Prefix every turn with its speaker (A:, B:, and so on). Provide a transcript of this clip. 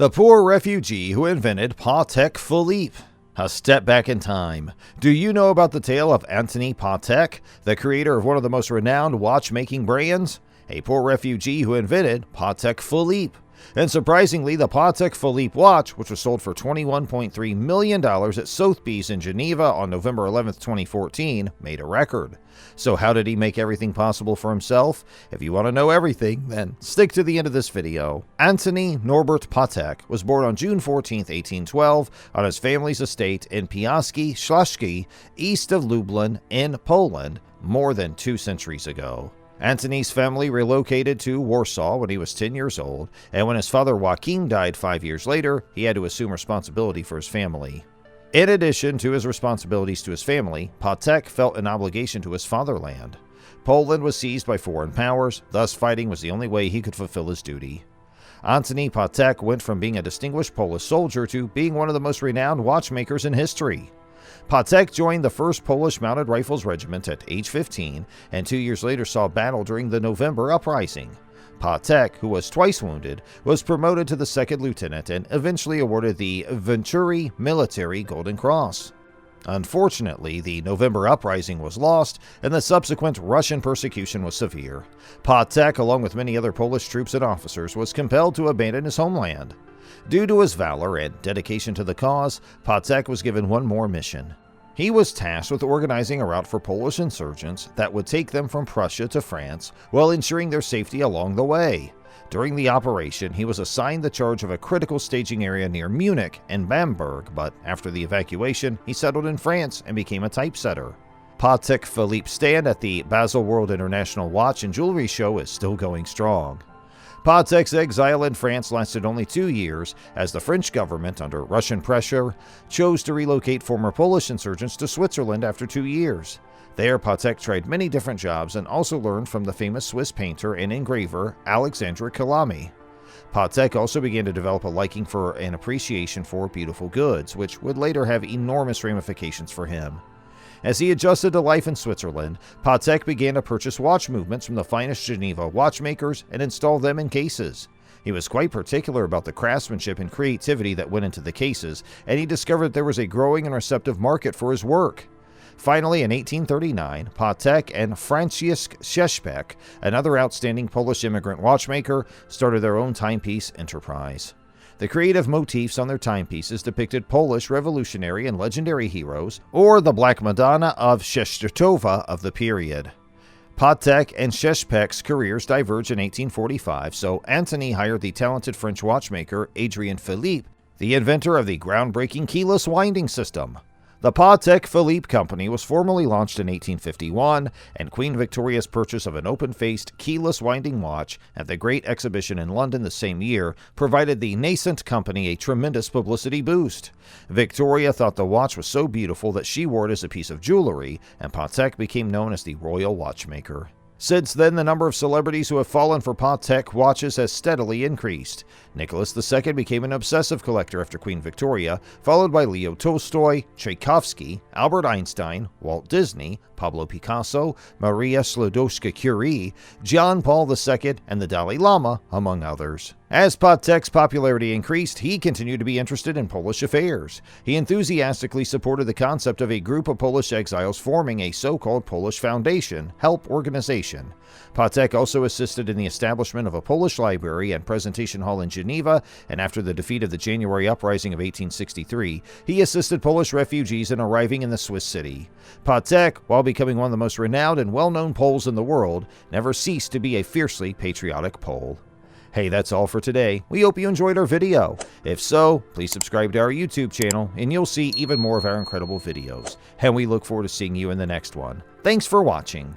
A: The poor refugee who invented Patek Philippe. A step back in time. Do you know about the tale of Antoni Patek, the creator of one of the most renowned watchmaking brands? A poor refugee who invented Patek Philippe. And surprisingly, the Patek Philippe watch, which was sold for $21.3 million at Sotheby's in Geneva on November 11, 2014, made a record. So how did he make everything possible for himself? If you want to know everything, then stick to the end of this video. Antoni Norbert Patek was born on June 14, 1812, on his family's estate in Piaski Szlacheckie, east of Lublin in Poland, more than 2 centuries ago. Antoni's family relocated to Warsaw when he was 10 years old, and when his father Joachim died 5 years later, he had to assume responsibility for his family. In addition to his responsibilities to his family, Patek felt an obligation to his fatherland. Poland was seized by foreign powers, thus fighting was the only way he could fulfill his duty. Antoni Patek went from being a distinguished Polish soldier to being one of the most renowned watchmakers in history. Patek joined the 1st Polish Mounted Rifles Regiment at age 15 and 2 years later saw battle during the November Uprising. Patek, who was twice wounded, was promoted to the 2nd lieutenant and eventually awarded the Venturi Military Golden Cross. Unfortunately, the November Uprising was lost and the subsequent Russian persecution was severe. Patek, along with many other Polish troops and officers, was compelled to abandon his homeland. Due to his valor and dedication to the cause, Patek was given one more mission. He was tasked with organizing a route for Polish insurgents that would take them from Prussia to France while ensuring their safety along the way. During the operation, he was assigned the charge of a critical staging area near Munich and Bamberg, but after the evacuation, he settled in France and became a typesetter. Patek Philippe's stand at the Basel World International Watch and Jewelry Show is still going strong. Patek's exile in France lasted only 2 years, as the French government, under Russian pressure, chose to relocate former Polish insurgents to Switzerland after 2 years. There, Patek tried many different jobs and also learned from the famous Swiss painter and engraver Alexandre Calamy. Patek also began to develop a liking for and appreciation for beautiful goods, which would later have enormous ramifications for him. As he adjusted to life in Switzerland, Patek began to purchase watch movements from the finest Geneva watchmakers and install them in cases. He was quite particular about the craftsmanship and creativity that went into the cases, and he discovered there was a growing and receptive market for his work. Finally, in 1839, Patek and Franciszek Szewczak, another outstanding Polish immigrant watchmaker, started their own timepiece enterprise. The creative motifs on their timepieces depicted Polish revolutionary and legendary heroes, or the Black Madonna of Częstochowa of the period. Patek and Szewczak's careers diverged in 1845, so Antoni hired the talented French watchmaker Adrien Philippe, the inventor of the groundbreaking keyless winding system. The Patek Philippe Company was formally launched in 1851, and Queen Victoria's purchase of an open-faced, keyless winding watch at the Great Exhibition in London the same year provided the nascent company a tremendous publicity boost. Victoria thought the watch was so beautiful that she wore it as a piece of jewelry, and Patek became known as the Royal Watchmaker. Since then, the number of celebrities who have fallen for Patek watches has steadily increased. Nicholas II became an obsessive collector after Queen Victoria, followed by Leo Tolstoy, Tchaikovsky, Albert Einstein, Walt Disney, Pablo Picasso, Maria Sklodowska-Curie, John Paul II, and the Dalai Lama, among others. As Patek's popularity increased, he continued to be interested in Polish affairs. He enthusiastically supported the concept of a group of Polish exiles forming a so-called Polish Foundation help organization. Patek also assisted in the establishment of a Polish library and presentation hall in Geneva, and after the defeat of the January Uprising of 1863, he assisted Polish refugees in arriving in the Swiss city. Patek, while becoming one of the most renowned and well-known Poles in the world, never ceased to be a fiercely patriotic Pole. Hey, that's all for today. We hope you enjoyed our video. If so, please subscribe to our YouTube channel and you'll see even more of our incredible videos. And we look forward to seeing you in the next one. Thanks for watching.